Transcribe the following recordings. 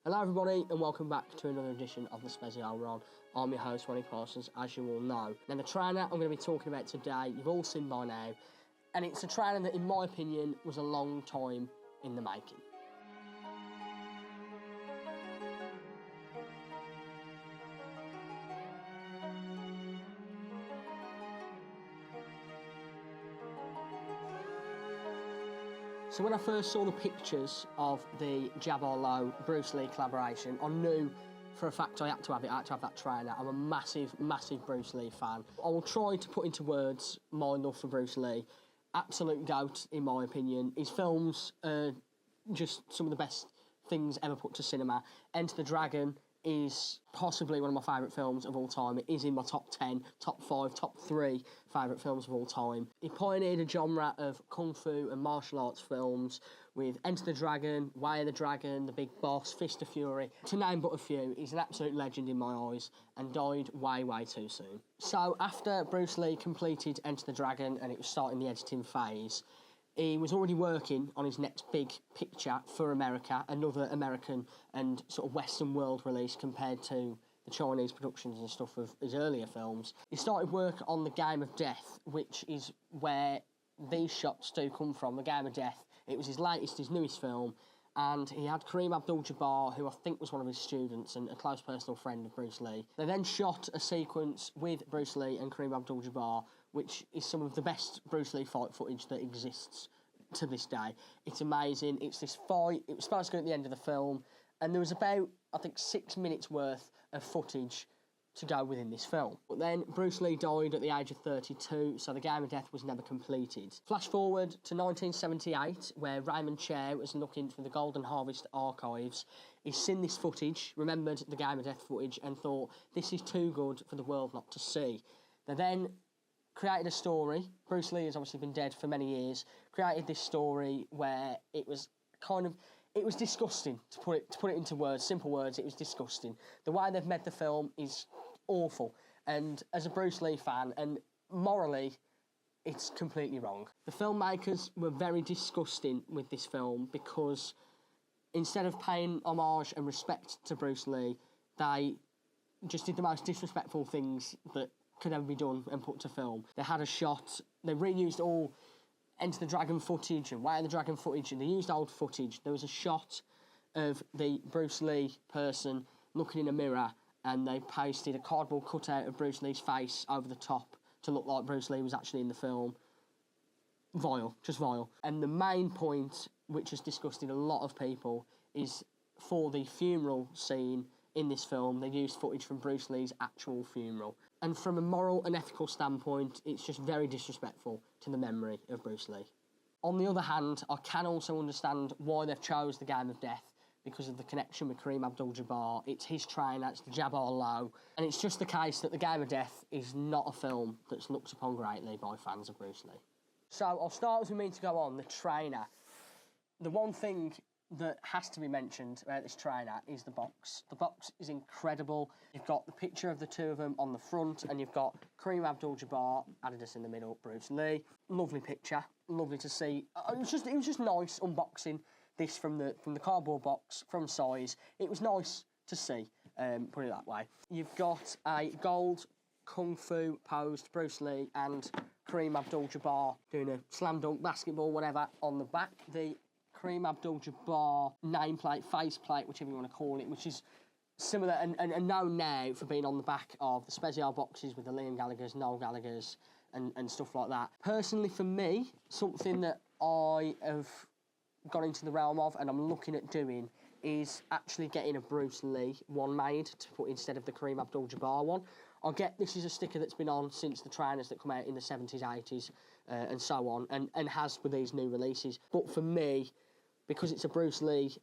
Hello everybody and welcome back to another edition of the Spezial Ron. I'm your host, Ronnie Parsons, as you all know. Now the trainer I'm going to be talking about today, you've all seen by now, and it's a trainer that in my opinion was a long time in the making. So when I first saw the pictures of the Jabbar Lo Bruce Lee collaboration, I knew for a fact I had to have it, I had to have that trainer. I'm a massive, massive Bruce Lee fan. I will try to put into words my love for Bruce Lee. Absolute goat, in my opinion. His films are just some of the best things ever put to cinema. Enter the Dragon is possibly one of my favourite films of all time. It is in my top 10, top 5, top 3 favourite films of all time. He pioneered a genre of kung fu and martial arts films with Enter the Dragon, Way of the Dragon, The Big Boss, Fist of Fury, to name but a few. He's an absolute legend in my eyes and died way, way too soon. So after Bruce Lee completed Enter the Dragon and it was starting the editing phase, he was already working on his next big picture for America, another American and sort of Western world release compared to the Chinese productions and stuff of his earlier films. He started work on The Game of Death, which is where these shots do come from, The Game of Death. It was his latest, his newest film, and he had Kareem Abdul Jabbar, who I think was one of his students and a close personal friend of Bruce Lee. They then shot a sequence with Bruce Lee and Kareem Abdul Jabbar, which is some of the best Bruce Lee fight footage that exists to this day. It's amazing. It's this fight. It was supposed to go at the end of the film, and there was about, I think, 6 minutes worth of footage to go within this film. But then Bruce Lee died at the age of 32, so The Game of Death was never completed. Flash forward to 1978, where Raymond Chow was looking for the Golden Harvest archives. He's seen this footage, remembered the Game of Death footage, and thought, this is too good for the world not to see. They then created a story. Bruce Lee has obviously been dead for many years. Created this story where it was disgusting, to put it into words, simple words. It was disgusting. The way they've made the film is awful. And as a Bruce Lee fan, and morally, it's completely wrong. The filmmakers were very disgusting with this film because instead of paying homage and respect to Bruce Lee, they just did the most disrespectful things that could ever be done and put to film. They had a shot, they reused all Enter the Dragon footage and Way of the Dragon footage, and they used old footage. There was a shot of the Bruce Lee person looking in a mirror, and they pasted a cardboard cutout of Bruce Lee's face over the top to look like Bruce Lee was actually in the film. Vile, just vile. And the main point, which has disgusted a lot of people, is for the funeral scene in this film, they used footage from Bruce Lee's actual funeral. And from a moral and ethical standpoint, it's just very disrespectful to the memory of Bruce Lee. On the other hand, I can also understand why they've chose The Game of Death, because of the connection with Kareem Abdul Jabbar. It's his trainer, it's the Jabbar Lo, and it's just the case that The Game of Death is not a film that's looked upon greatly by fans of Bruce Lee. So I'll start as we mean to go on, the trainer. The one thing that has to be mentioned about this trainer is the box. The box is incredible. You've got the picture of the two of them on the front, and you've got Kareem Abdul Jabbar, adidas in the middle, Bruce Lee. Lovely picture, lovely to see. It was just nice unboxing this from the cardboard box, from size. It was nice to see, put it that way. You've got a gold kung fu posed Bruce Lee and Kareem Abdul Jabbar doing a slam dunk, basketball, whatever, on the back. The Kareem Abdul Jabbar nameplate, faceplate, whichever you want to call it, which is similar and known now for being on the back of the Spezial boxes with the Liam Gallagher's, Noel Gallagher's and stuff like that. Personally, for me, something that I have got into the realm of and I'm looking at doing is actually getting a Bruce Lee one made to put instead of the Kareem Abdul Jabbar one. I get this is a sticker that's been on since the trainers that come out in the 70s, 80s and so on, and has with these new releases. But for me, because it's a Bruce Lee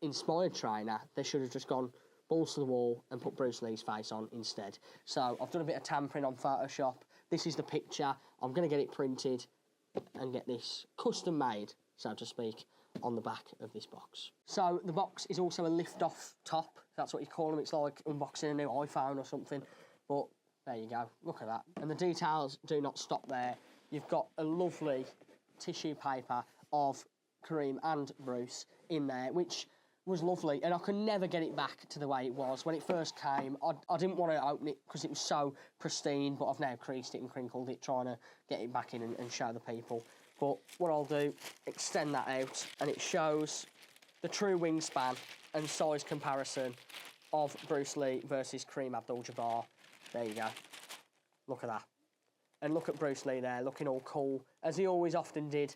inspired trainer, they should have just gone balls to the wall and put Bruce Lee's face on instead. So I've done a bit of tampering on Photoshop. This is the picture. I'm going to get it printed and get this custom made, so to speak, on the back of this box. So the box is also a lift-off top. That's what you call them. It's like unboxing a new iPhone or something. But there you go. Look at that. And the details do not stop there. You've got a lovely tissue paper of Kareem and Bruce in there, which was lovely, and I could never get it back to the way it was. When it first came, I didn't want to open it because it was so pristine, but I've now creased it and crinkled it, trying to get it back in and show the people. But what I'll do, extend that out, and it shows the true wingspan and size comparison of Bruce Lee versus Kareem Abdul Jabbar. There you go. Look at that. And look at Bruce Lee there, looking all cool, as he always often did.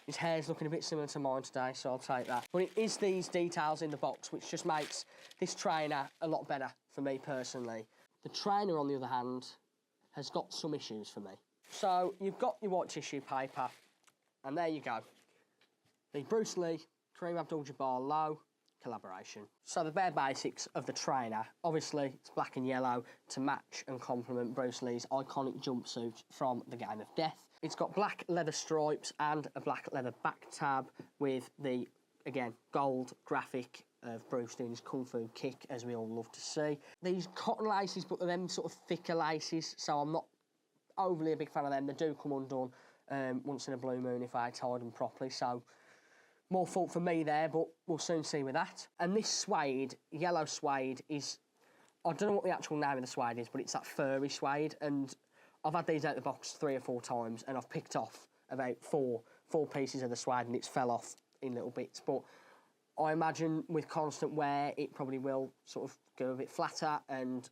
His hair's looking a bit similar to mine today, so I'll take that. But it is these details in the box which just makes this trainer a lot better for me personally. The trainer, on the other hand, has got some issues for me. So you've got your white tissue paper, and there you go. The Bruce Lee, Kareem Abdul Jabbar Lo collaboration. So the bare basics of the trainer, obviously it's black and yellow to match and complement Bruce Lee's iconic jumpsuit from The Game of Death. It's got black leather stripes and a black leather back tab with the, again, gold graphic of Bruce doing his kung fu kick, as we all love to see. These cotton laces, but they're them sort of thicker laces, so I'm not overly a big fan of them. They do come undone once in a blue moon if I tied them properly, so more fault for me there, but we'll soon see with that. And this suede, yellow suede, is, I don't know what the actual name of the suede is, but it's that furry suede, and I've had these out of the box 3 or 4 times, and I've picked off about four pieces of the suede, and it's fell off in little bits. But I imagine with constant wear, it probably will sort of go a bit flatter, and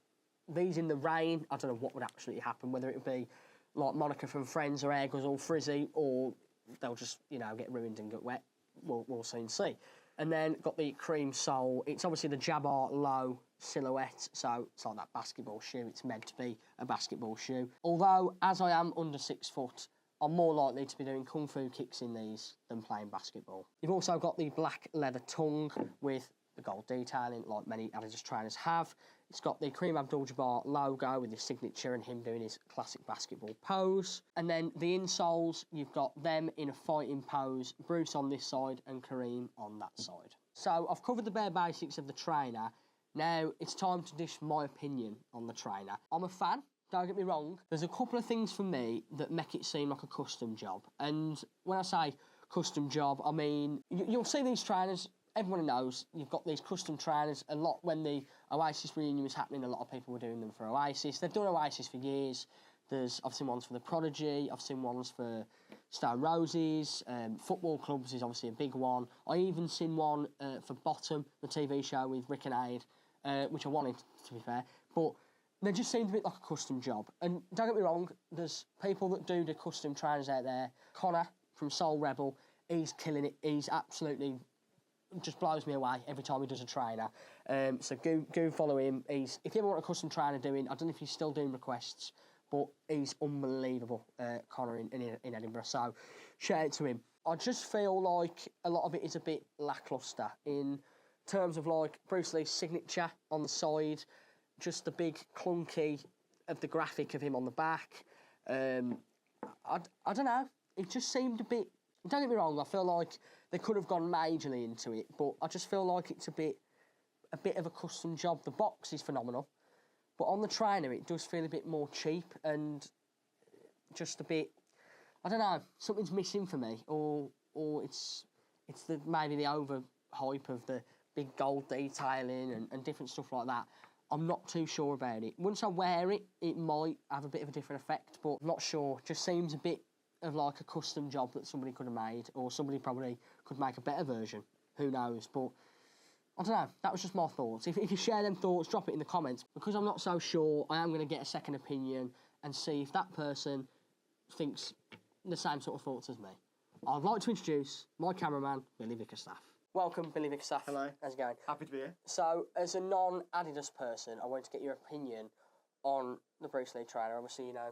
these in the rain, I don't know what would actually happen, whether it would be like Monica from Friends or hair goes all frizzy, or they'll just, you know, get ruined and get wet. We'll soon see. And then got the cream sole. It's obviously the Jabbar Lo silhouette, so it's like that basketball shoe. It's meant to be a basketball shoe. Although, as I am under 6 foot, I'm more likely to be doing kung fu kicks in these than playing basketball. You've also got the black leather tongue with the gold detailing, like many Adidas trainers have. It's got the Kareem Abdul Jabbar logo with his signature and him doing his classic basketball pose. And then the insoles, you've got them in a fighting pose, Bruce on this side and Kareem on that side. So I've covered the bare basics of the trainer. Now it's time to dish my opinion on the trainer. I'm a fan, don't get me wrong. There's a couple of things for me that make it seem like a custom job. And when I say custom job, I mean, you'll see these trainers. Everyone knows you've got these custom trainers. A lot when the Oasis reunion was happening, a lot of people were doing them for Oasis. They've done Oasis for years. I've seen ones for the Prodigy. I've seen ones for Stone Roses. Football clubs is obviously a big one. I even seen one for Bottom, the TV show with Rick and Aid, which I wanted, to be fair. But they just seemed a bit like a custom job. And don't get me wrong, there's people that do the custom trainers out there. Connor from Soul Rebel, he's killing it. He's absolutely just blows me away every time he does a trainer. So go follow him. If you ever want a custom trainer doing, I don't know if he's still doing requests, but he's unbelievable, Connor in Edinburgh. So shout out to him. I just feel like a lot of it is a bit lacklustre in terms of like Bruce Lee's signature on the side, just the big clunky of the graphic of him on the back. I don't know. It just seemed a bit. Don't get me wrong. I feel like they could have gone majorly into it, but I just feel like it's a bit of a custom job. The box is phenomenal, but on the trainer it does feel a bit more cheap and just a bit. I don't know. Something's missing for me, or it's maybe the over hype of the big gold detailing and different stuff like that. I'm not too sure about it. Once I wear it, it might have a bit of a different effect, but I'm not sure. Just seems a bit of like a custom job that somebody could have made, or somebody probably could make a better version. Who knows? But I don't know. That was just my thoughts. If you share them thoughts, drop it in the comments. Because I'm not so sure, I am going to get a second opinion and see if that person thinks the same sort of thoughts as me. I'd like to introduce my cameraman, Billy Bickerstaff. Welcome, Billy Bickerstaff. Hello. How's it going? Happy to be here. So, as a non-Adidas person, I wanted to get your opinion on the Bruce Lee trainer. Obviously, you know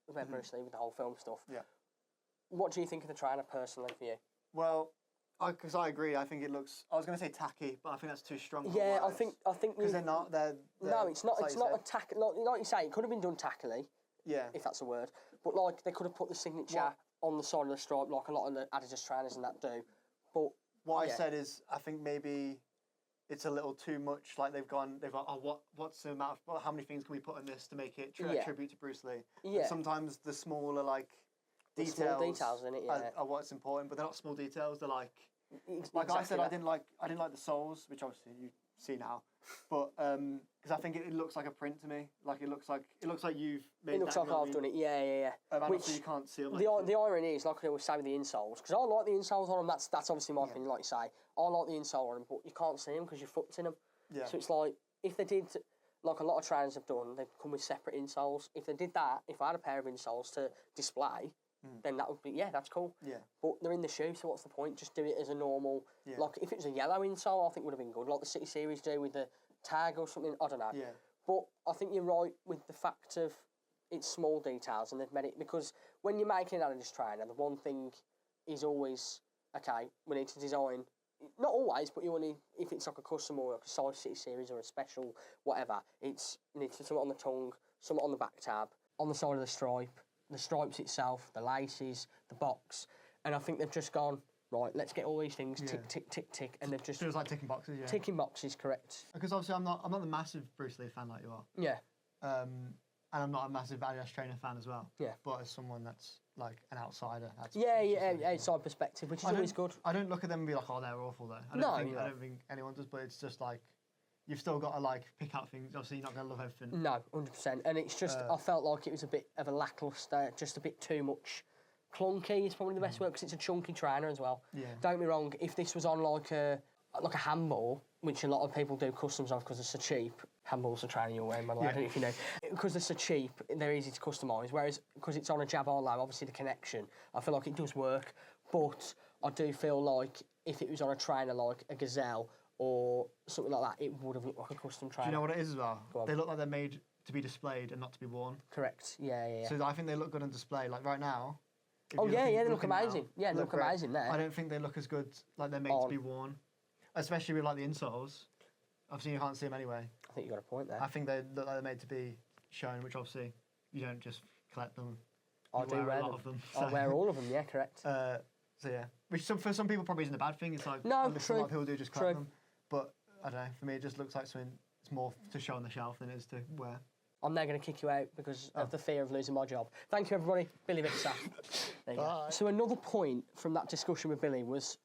about Bruce Lee with the whole film stuff. Yeah. What do you think of the trainer personally for you? Well, because I agree. I think it looks. I was going to say tacky, but I think that's too strong. Yeah, I think because they're not. They're no, it's not. It's not a tack. Like you say, it could have been done tackily. Yeah. If that's a word, but like they could have put the signature on the side of the stripe, like a lot of the Adidas trainers and that do. But what I said is, I think maybe it's a little too much. Like they've gone. Oh, what's the amount of? How many things can we put on this to make it a tribute to Bruce Lee? Yeah. And sometimes the smaller details small details in it, are what's important, but they're not small details. They're like Like I said, I didn't like the soles, which obviously you see now, but because I think it looks like a print to me. Like it looks like you've made. It looks like I've done it. Yeah. Which you can't see. The irony is, like I always say with the insoles, because I like the insoles on them. That's obviously my opinion. Like you say, I like the insole on them, but you can't see them because your foot's in them. Yeah. So it's like if they did, like a lot of trainers have done, they come with separate insoles. If they did that, if I had a pair of insoles to display, then that would be that's cool. Yeah. But they're in the shoe, so what's the point? Just do it as a normal. Yeah. Like if it was a yellow insole, I think would have been good. Like the City Series do with the tag or something. I don't know. Yeah. But I think you're right with the fact of it's small details, and they've made it because when you're making an Adidas trainer, the one thing is always okay. We need to design. Not always, but you want to, if it's like a custom or like a size City Series or a special whatever, you need to something on the tongue, something on the back tab, on the side of the stripe, the stripes itself, the laces, the box, and I think they've just gone, right, let's get all these things tick, tick, tick, tick, and they've just... Feels like ticking boxes, yeah. Ticking boxes, correct. Because obviously I'm not the massive Bruce Lee fan like you are. Yeah. And I'm not a massive Adidas trainer fan as well. Yeah. But as someone that's like an outsider, that's outside perspective, which is always good. I don't look at them and be like, oh, they're awful though. I don't think anyone does, but it's just like you've still got to like pick out things. Obviously, you're not going to love everything. No, 100%. And it's just I felt like it was a bit of a lacklustre, just a bit too much. Clunky is probably the best word because it's a chunky trainer as well. Yeah. Don't get me wrong. If this was on like a handball, which a lot of people do customs of because they're so cheap. Handballs are training you're wearing, by the way. I don't know if you know. Because they're so cheap, they're easy to customise. Whereas because it's on a Jabbar Lo, obviously the connection, I feel like it does work. But I do feel like if it was on a trainer like a Gazelle or something like that, it would have looked like a custom trainer. Do you know what it is as well? They look like they're made to be displayed and not to be worn. Correct. Yeah. So I think they look good on display. Like right now. They look amazing. They look amazing there. I don't think they look as good like they're made to be worn, especially with like the insoles. Obviously, you can't see them anyway. I think you got a point there. I think they look like they're made to be shown, which obviously you don't just collect them. I do wear a lot of them. So. I wear all of them. Yeah, correct. So yeah, which for some people probably isn't a bad thing. It's like true. A lot of people do just collect them, but I don't know. For me, it just looks like something. It's more to show on the shelf than it is to wear. I'm now going to kick you out because of the fear of losing my job. Thank you, everybody. Billy Mixer. There you go. So another point from that discussion with Billy was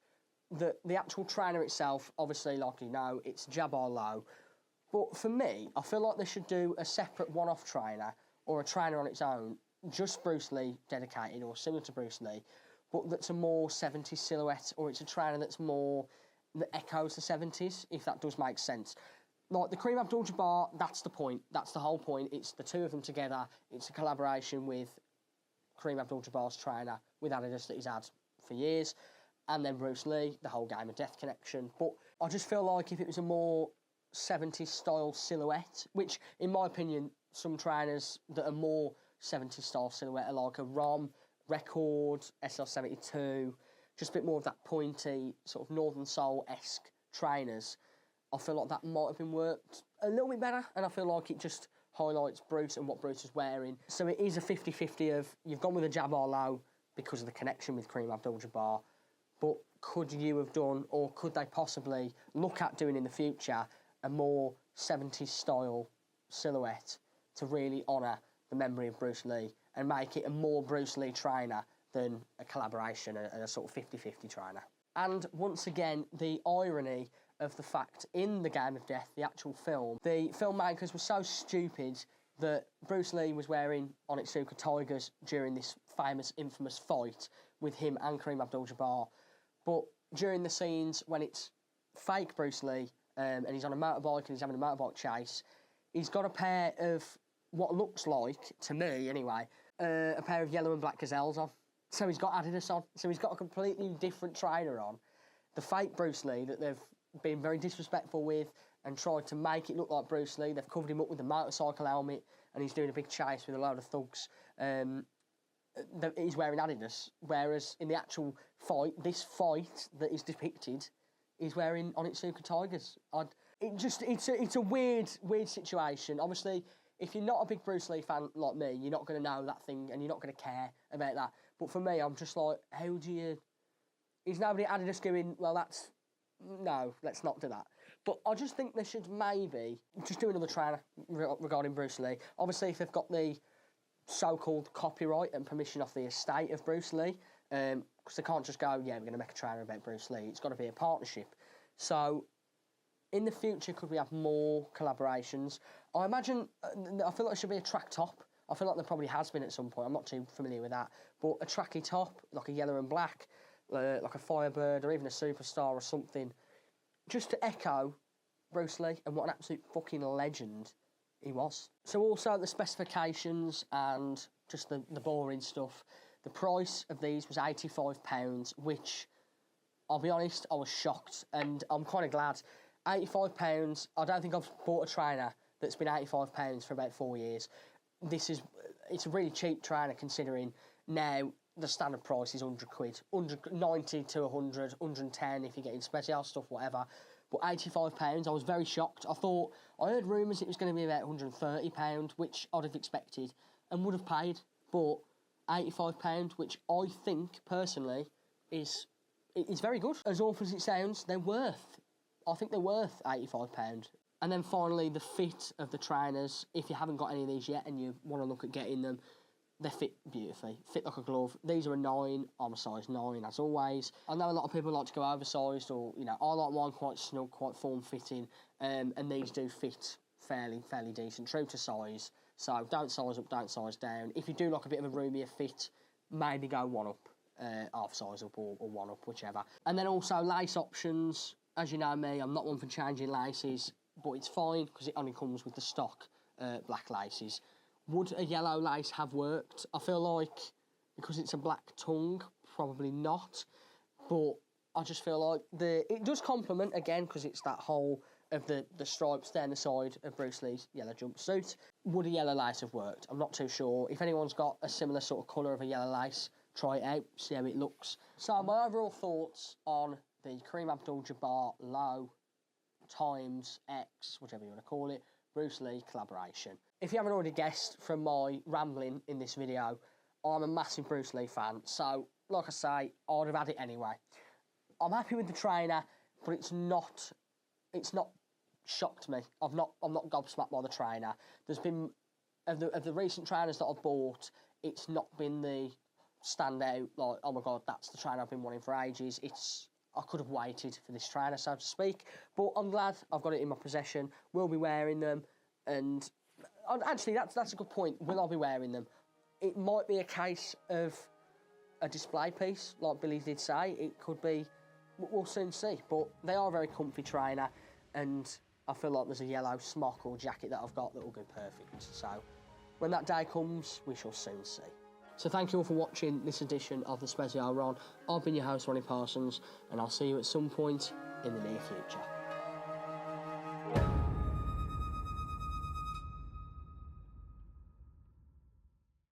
that the actual trainer itself, obviously, like you know, it's Jabbar Lo. But for me, I feel like they should do a separate one-off trainer or a trainer on its own, just Bruce Lee dedicated or similar to Bruce Lee, but that's a more 70s silhouette or it's a trainer that echoes the 70s, if that does make sense. Like the Kareem Abdul Jabbar, that's the point. That's the whole point. It's the two of them together. It's a collaboration with Kareem Abdul Jabbar's trainer with Adidas that he's had for years. And then Bruce Lee, the whole Game of Death connection. But I just feel like if it was a more 70s style silhouette, which in my opinion, some trainers that are more 70s style silhouette are like a ROM, Record, SL72, just a bit more of that pointy, sort of Northern Soul-esque trainers. I feel like that might have been worked a little bit better, and I feel like it just highlights Bruce and what Bruce is wearing. So it is a 50-50 of, you've gone with a Jabbar Lo because of the connection with Kareem Abdul Jabbar, but could you have done, or could they possibly look at doing in the future, a more 70s style silhouette to really honour the memory of Bruce Lee and make it a more Bruce Lee trainer than a collaboration, a sort of 50-50 trainer. And once again, the irony of the fact in the Game of Death, the actual film, the filmmakers were so stupid that Bruce Lee was wearing Onitsuka Tigers during this famous, infamous fight with him and Kareem Abdul Jabbar. But during the scenes when it's fake Bruce Lee and he's on a motorbike and he's having a motorbike chase, he's got a pair of what looks like, to me anyway, a pair of yellow and black Gazelles on. So he's got Adidas on. So he's got a completely different trainer on. The fake Bruce Lee that they've been very disrespectful with and tried to make it look like Bruce Lee. They've covered him up with a motorcycle helmet and he's doing a big chase with a load of thugs. He's wearing Adidas, whereas in the actual fight, this fight that is depicted, he's wearing Onitsuka Tigers. It's a weird situation. Obviously, if you're not a big Bruce Lee fan like me, you're not going to know that thing and you're not going to care about that. But for me, I'm just like, how do you... Is nobody at Adidas going, well, that's... No, let's not do that. But I just think they should maybe just do another trainer regarding Bruce Lee. Obviously, if they've got the so-called copyright and permission off the estate of Bruce Lee, Because they can't just go, yeah, we're going to make a trainer about Bruce Lee. It's got to be a partnership. So in the future, could we have more collaborations? I imagine, I feel like it should be a track top. I feel like there probably has been at some point. I'm not too familiar with that. But a tracky top, like a yellow and black, like a Firebird or even a Superstar or something, just to echo Bruce Lee and what an absolute fucking legend he was. So also the specifications and just the boring stuff. The price of these was £85, which, I'll be honest, I was shocked. And I'm kind of glad. £85, I don't think I've bought a trainer that's been £85 for about 4 years. It's a really cheap trainer considering now the standard price is 100 quid. 90 to 100, 110 if you're getting Spezial stuff, whatever. But £85, I was very shocked. I heard rumours it was going to be about £130, which I'd have expected and would have paid. But £85, which I think, personally, is very good. As awful as it sounds, I think they're worth £85. And then finally, the fit of the trainers. If you haven't got any of these yet and you want to look at getting them, they fit beautifully, fit like a glove. These are a 9, I'm a size 9 as always. I know a lot of people like to go oversized or, I like mine quite snug, quite form-fitting, and these do fit fairly decent, true to size. So don't size up, don't size down. If you do like a bit of a roomier fit, maybe go one up, half size up or one up, whichever. And then also lace options. As you know me, I'm not one for changing laces, but it's fine because it only comes with the stock black laces. Would a yellow lace have worked? I feel like because it's a black tongue, probably not. But I just feel like it does complement, again, because it's that whole of the stripes down the side of Bruce Lee's yellow jumpsuit. Would a yellow lace have worked? I'm not too sure. If anyone's got a similar sort of colour of a yellow lace, try it out, see how it looks. So my overall thoughts on the Kareem Abdul Jabbar Lo times X, whichever you want to call it, Bruce Lee collaboration. If you haven't already guessed from my rambling in this video, I'm a massive Bruce Lee fan, so like I say, I'd have had it anyway. I'm happy with the trainer, but it's not shocked me. I'm not gobsmacked by the trainer. There's been of the recent trainers that I've bought, it's not been the standout like, oh my god, that's the trainer I've been wanting for ages. I could have waited for this trainer, so to speak, but I'm glad I've got it in my possession. Will be wearing them, and actually, that's a good point. Will I be wearing them? It might be a case of a display piece, like Billy did say. It could be. We'll soon see. But they are a very comfy trainer, and I feel like there's a yellow smock or jacket that I've got that will go perfect. So when that day comes, we shall soon see. So thank you all for watching this edition of the Spezial Ron. I've been your host, Ronnie Parsons, and I'll see you at some point in the near future.